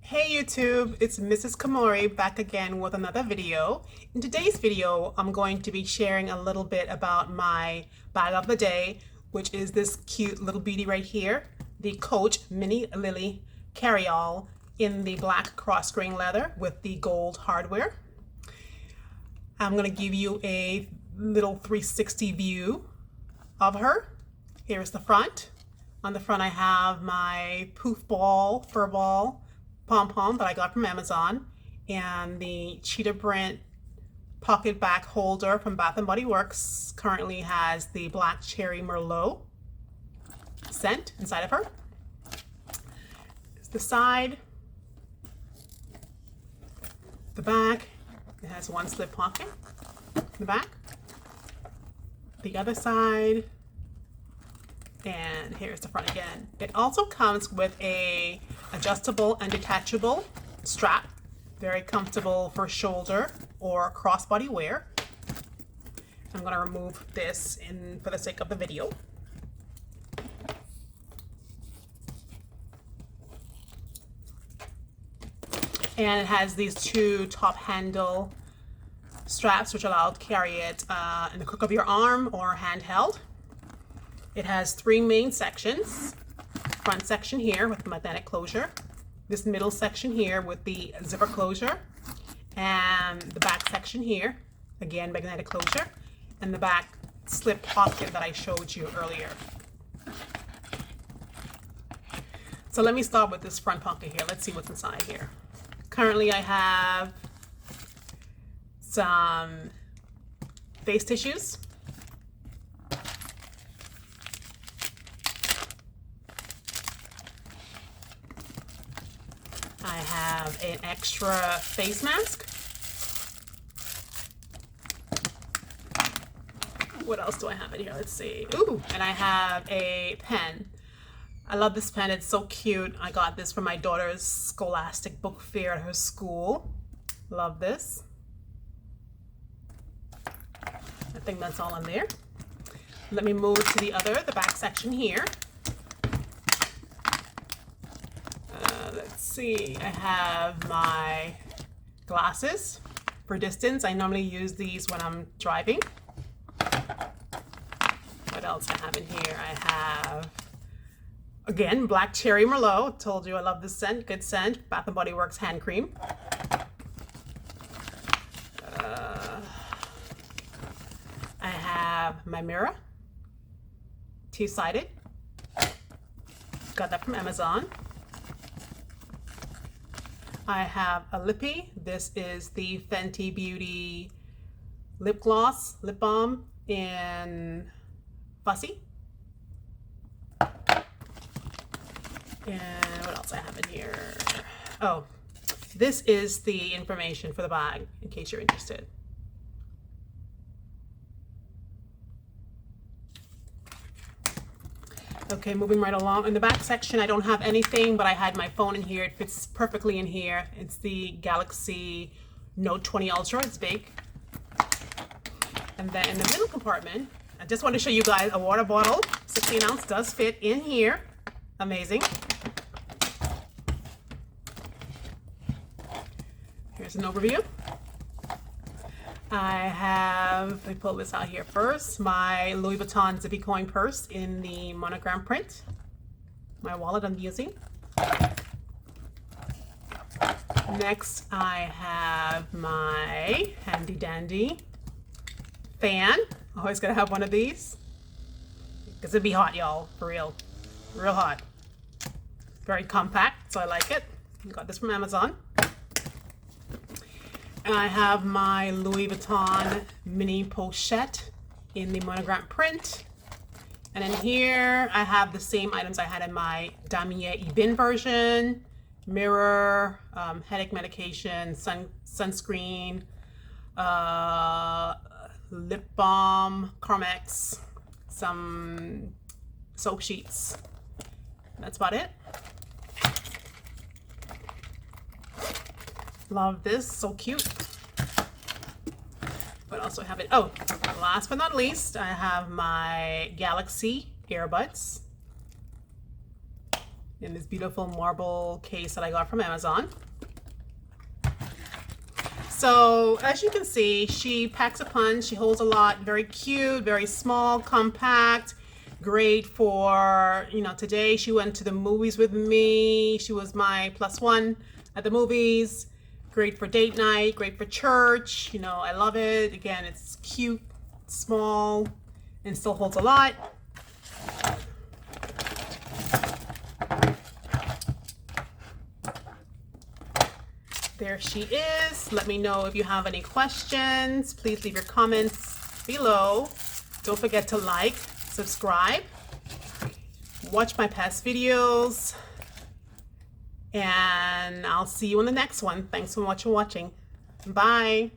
Hey YouTube, it's Mrs. Kamori back again with another video. In today's video, I'm going to be sharing a little bit about my bag of the day, which is this cute little beauty right here, the Coach Mini Lillie Carryall in the black cross-grain leather with the gold hardware. I'm going to give you a little 360 view of her. Here's the front. On the front I have my poof ball, fur ball, pom-pom that I got from Amazon, and the cheetah print pocket back holder from Bath & Body Works currently has the black cherry merlot scent inside of her. It's the side, the back. It has one slip pocket in the back, the other side, and here's the front again. It also comes with a adjustable and detachable strap, very comfortable for shoulder or crossbody wear. I'm going to remove this for the sake of the video. And it has these two top handle straps which allow to carry it in the crook of your arm or handheld. It has three main sections. Front section here with the magnetic closure, this middle section here with the zipper closure, and the back section here, again magnetic closure, and the back slip pocket that I showed you earlier. So let me start with this front pocket here. Let's see what's inside here. Currently I have some face tissues, I have an extra face mask. What else do I have in here? Let's see. Ooh, and I have a pen. I love this pen. It's so cute. I got this from my daughter's Scholastic book fair at her school. Love this. I think that's all in there. Let me move to the back section here. Let's see, I have my glasses for distance. I normally use these when I'm driving. What else I have in here? I have, again, black cherry merlot. Told you I love this scent, good scent. Bath & Body Works hand cream. I have my mirror, two-sided. Got that from Amazon. I have a lippy. This is the Fenty Beauty lip gloss, lip balm in Fussy. And what else I have in here? Oh, this is the information for the bag in case you're interested. Okay, moving right along. In the back section, I don't have anything, but I had my phone in here. It fits perfectly in here. It's the Galaxy Note 20 Ultra. It's big. And then in the middle compartment, I just want to show you guys a water bottle. 16 ounce does fit in here. Amazing. Here's an overview. I have, let me pull this out here first, my Louis Vuitton zippy coin purse in the monogram print. My wallet I'm using. Next I have my handy dandy fan. Always gotta have one of these because it'd be hot, y'all, for real. Real hot. Very compact, so I like it. Got this from Amazon. And I have my Louis Vuitton mini pochette in the monogram print. And in here, I have the same items I had in my Damier Ebin version. Mirror, headache medication, sunscreen, lip balm, Carmex, some soap sheets. That's about it. Love this, so cute. What else do I have? Oh, last but not least, I have my Galaxy earbuds. in this beautiful marble case that I got from Amazon. So as you can see, she packs a punch. She holds a lot. Very cute, very small, compact. Great for, you know, today she went to the movies with me. She was my +1 at the movies. Great for date night, great for church. You know, I love it. Again, it's cute, small, and still holds a lot. There she is. Let me know if you have any questions. Please leave your comments below. Don't forget to like, subscribe, watch my past videos, and I'll see you in the next one. Thanks so much for watching. Bye.